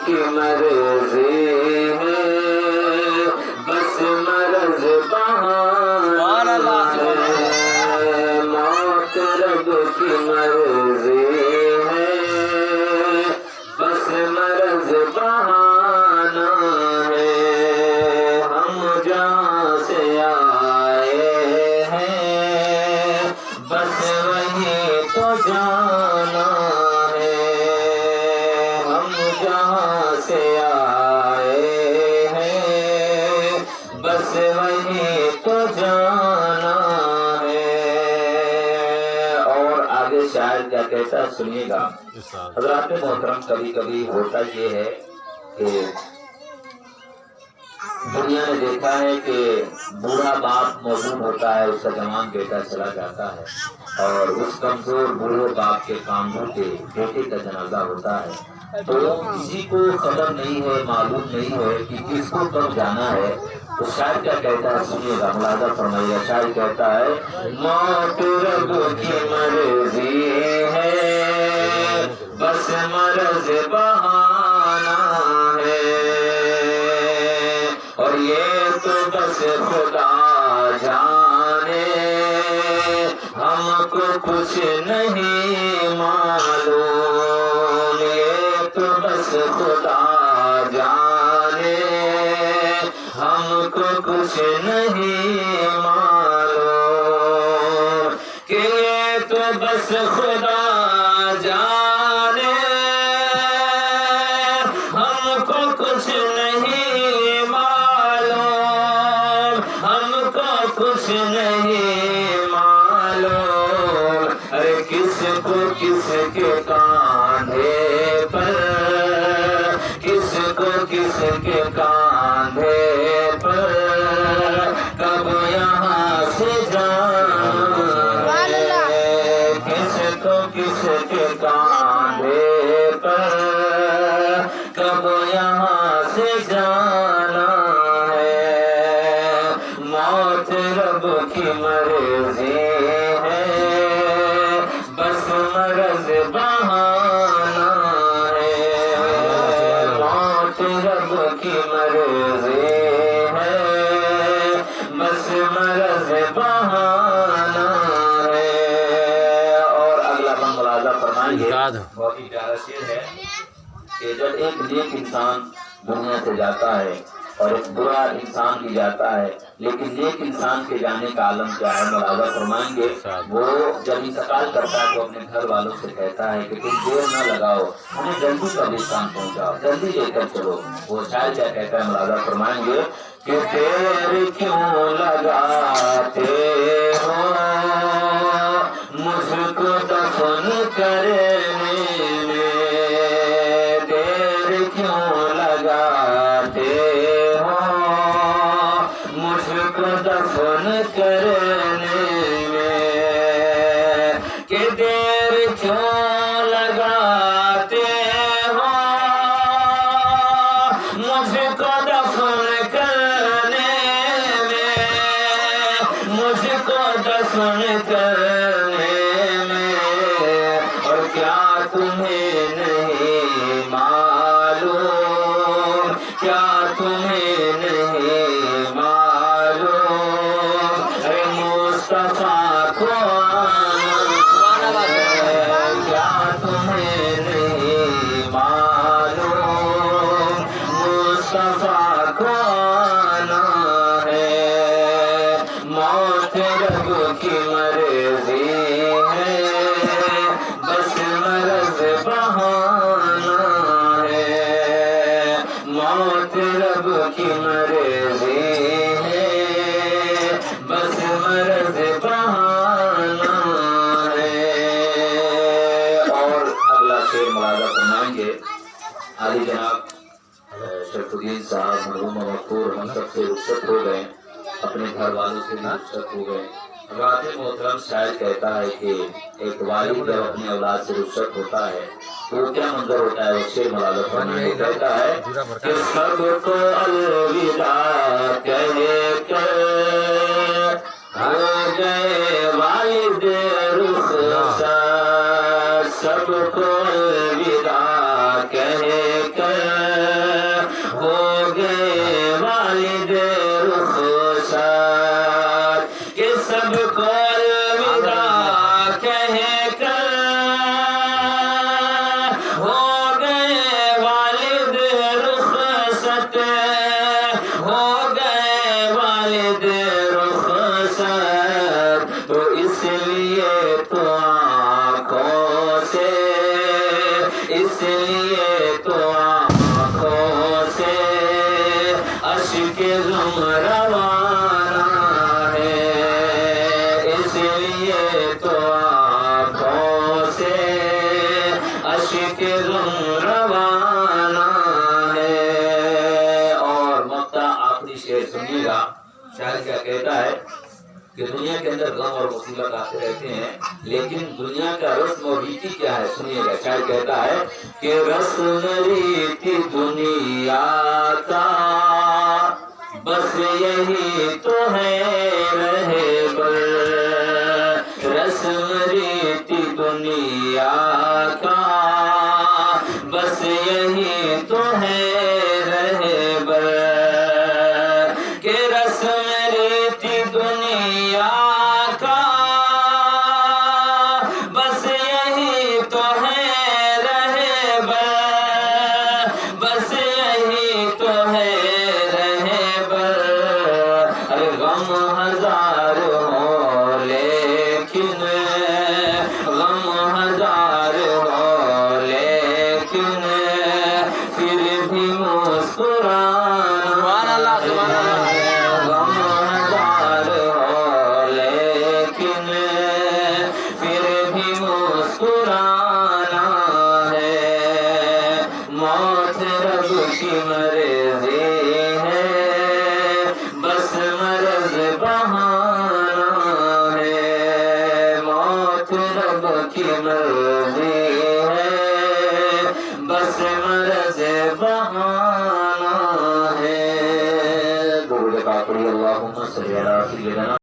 की मर्जी है, बस मर्ज बहाना है। मौत रब की मर्जी है, बस मर्ज बहाना है। हम जहाँ से आए हैं, बस वहीं तो जाना है। हम जहाँ से आए हैं, बस वहीं तो जाना है। और आगे शायर क्या कहता है सुनिएगा। हज़रात मोहतरम, कभी कभी होता ये है कि दुनिया ने देखा है कि बूढ़ा बाप मौजूद होता है, उसका जवान बेटा चला जाता है और उस कमजोर बूढ़े बाप के कांधों पे बेटे का जनाजा होता है। तो किसी को खबर नहीं है, मालूम नहीं है कि किसको कब जाना है। तो शायर क्या कहता है सुनिएगा, मुलाजा फरमाइएगा। शायर कहता है, मौत रब की मर्जी है, बस मर्ज बहाना है। और ये तो बस खुदा जाने, हमको कुछ नहीं मालूम। ये तो बस खुदा जाने, हमको कुछ नहीं मालूम। कि ये तो बस खुदा जाने, हमको कुछ नहीं मालूम। हमको कुछ नहीं मालूम। अरे किसको किसके कांधे पर, किसको किसके कांधे पर कब यहाँ से जाना है। किसको किसके कांधे पर कब यहाँ से जाना है। मौत रब की मर्जी है, बस मर्ज बहाना है। मौत रब की मर्जी है, बस मर्ज बहाना है। और अगला बंद मुलाजा फरमाएंगे, बहुत ही प्यारा शेर है कि जब एक नेक इंसान दुनिया से जाता है और एक बुरा इंसान भी जाता है, लेकिन नेक इंसान के जाने का आलम क्या है, मुलाजा फरमाएंगे। वो जब इंतकाल करता है तो अपने घर वालों से कहता है कि तुम देर न लगाओ, हमें जल्दी कब्रिस्तान पहुंचाओ, जल्दी लेकर चलो। वो शायद क्या कहता है, मुलाजा फरमाएंगे कि देर क्यों लगाते हो मुझको दफन करने में, देर क्यों लगाते हो मुझको दफन करने में। कि देर क्यों लगाते हो मुझको दफन करने में, मुझको दफन करने में। और क्या तुम्हें नहीं मालूम, क्या तुम्हें नहीं मालूम, अरे मुस्तफा को आना है। क्या तुम्हें नहीं मालूम, मुस्तफा को आना है। मौत रब की मर्जी है, बस मर्ज बहाना है। मौत रब की मर्जी है, बस मर्ज बहाना है। और अगला शेर मुलाजा फरमाएंगे। आली जनाब शरफुद्दीन साहब मरहूम मकबूल हम सबसे रुखसत हो गए, अपने घर वालों से भी रुखसत हो गए। हज़रात मोहतरम, शायर कहता है कि एक वालिद जब अपनी औलाद से रुखसत होता है तो क्या मंजर होता है। वो शेर मुलाजा फरमाएंगे, कहता है कि सबको अलविदा कह कर हो गए वालिद रुखसत, सबको अलविदा कह कर इसलिए तो आँखों से अश्क गम रवाना है, इसलिए तो आँखों से अश्क गम रवाना है। और मक्ता आखिरी शेर सुनिएगा, शायर क्या कहता है कि दुनिया के अंदर गम और मुसीबत आते रहते हैं, लेकिन दुनिया का रस्म और रीति क्या है सुनिएगा। शायर कहता है कि रस्म रीति दुनिया का बस यही तो है रहबर, रस्म रीति दुनिया का बस यही तो है रहबर, कि रस्म रीति दुनिया का बस यही तो है रहबर, बस यही तो है रहबर। अरे गम हजार हो लेकिन, गम हजार हो लेकिन फिर भी मुस्कुराना, गम हजार हो लेकिन फिर भी मुस्कुराना है। मौत रब की मर्जी है, बस मर्ज बहाना है, मौत रब की मर्जी है, बस मर्ज बहाना है। दुरूद पाक पढ़िए, अल्लाहुम्मा सल्ली अला सय्यिदना